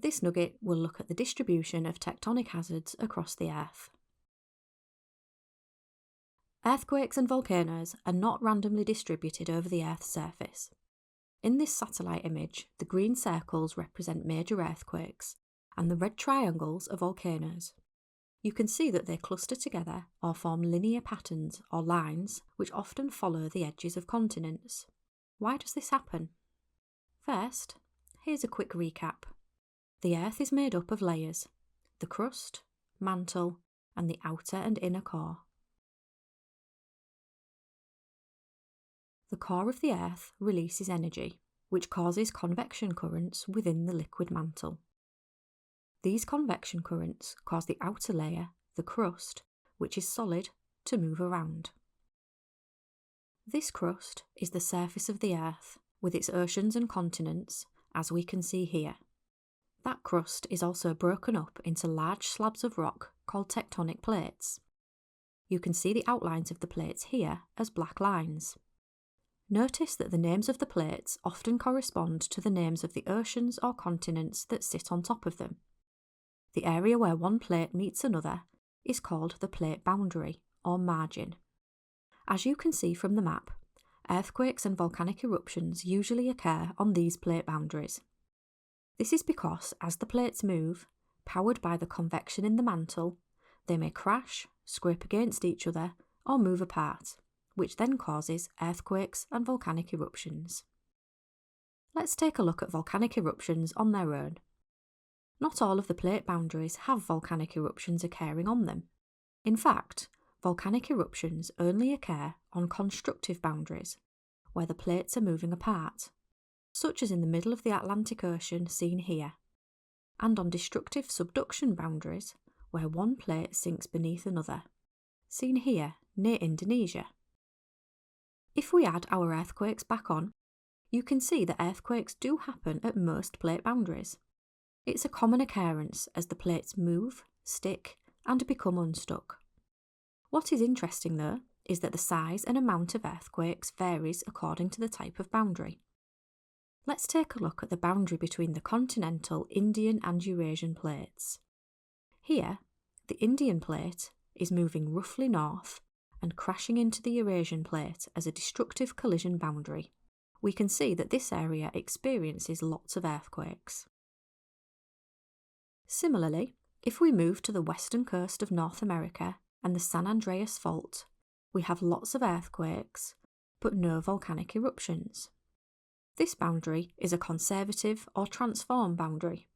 This nugget will look at the distribution of tectonic hazards across the Earth. Earthquakes and volcanoes are not randomly distributed over the Earth's surface. In this satellite image, the green circles represent major earthquakes, and the red triangles are volcanoes. You can see that they cluster together or form linear patterns or lines which often follow the edges of continents. Why does this happen? First, here's a quick recap. The Earth is made up of layers: the crust, mantle, and the outer and inner core. The core of the Earth releases energy, which causes convection currents within the liquid mantle. These convection currents cause the outer layer, the crust, which is solid, to move around. This crust is the surface of the Earth, with its oceans and continents, as we can see here. That crust is also broken up into large slabs of rock called tectonic plates. You can see the outlines of the plates here as black lines. Notice that the names of the plates often correspond to the names of the oceans or continents that sit on top of them. The area where one plate meets another is called the plate boundary, or margin. As you can see from the map, earthquakes and volcanic eruptions usually occur on these plate boundaries. This is because as the plates move, powered by the convection in the mantle, they may crash, scrape against each other, or move apart, which then causes earthquakes and volcanic eruptions. Let's take a look at volcanic eruptions on their own. Not all of the plate boundaries have volcanic eruptions occurring on them. In fact, volcanic eruptions only occur on constructive boundaries, where the plates are moving apart, such as in the middle of the Atlantic Ocean seen here, and on destructive subduction boundaries, where one plate sinks beneath another, seen here near Indonesia. If we add our earthquakes back on, you can see that earthquakes do happen at most plate boundaries. It's a common occurrence as the plates move, stick, and become unstuck. What is interesting though is that the size and amount of earthquakes varies according to the type of boundary. Let's take a look at the boundary between the continental, Indian and Eurasian plates. Here, the Indian plate is moving roughly north and crashing into the Eurasian plate as a destructive collision boundary. We can see that this area experiences lots of earthquakes. Similarly, if we move to the western coast of North America and the San Andreas Fault, we have lots of earthquakes, but no volcanic eruptions. This boundary is a conservative or transform boundary,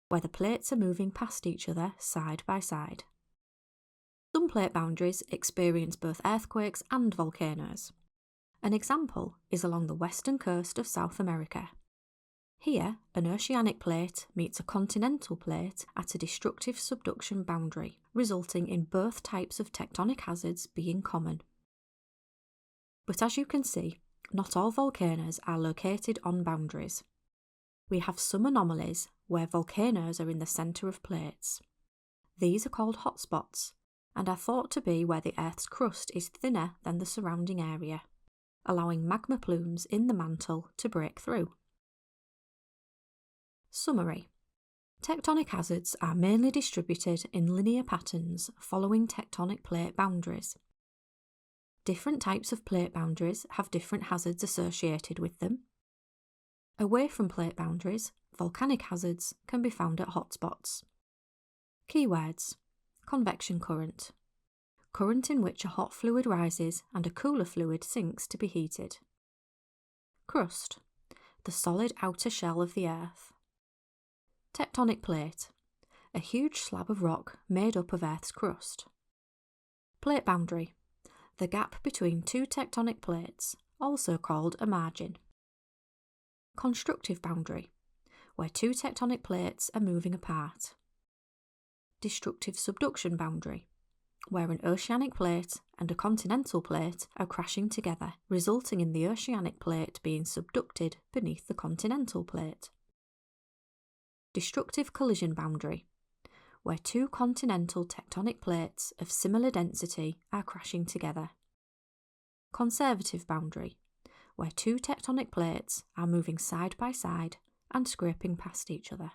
where the plates are moving past each other side by side. Some plate boundaries experience both earthquakes and volcanoes. An example is along the western coast of South America. Here, an oceanic plate meets a continental plate at a destructive subduction boundary, resulting in both types of tectonic hazards being common. But as you can see, not all volcanoes are located on boundaries. We have some anomalies where volcanoes are in the centre of plates. These are called hotspots, and are thought to be where the Earth's crust is thinner than the surrounding area, allowing magma plumes in the mantle to break through. Summary: tectonic hazards are mainly distributed in linear patterns following tectonic plate boundaries. Different types of plate boundaries have different hazards associated with them. Away from plate boundaries, volcanic hazards can be found at hotspots. Keywords: convection current, current in which a hot fluid rises and a cooler fluid sinks to be heated. Crust, the solid outer shell of the Earth. Tectonic plate, a huge slab of rock made up of Earth's crust. Plate boundary, the gap between two tectonic plates, also called a margin. Constructive boundary, where two tectonic plates are moving apart. Destructive subduction boundary, where an oceanic plate and a continental plate are crashing together, resulting in the oceanic plate being subducted beneath the continental plate. Destructive collision boundary, where two continental tectonic plates of similar density are crashing together. Conservative boundary, where two tectonic plates are moving side by side and scraping past each other.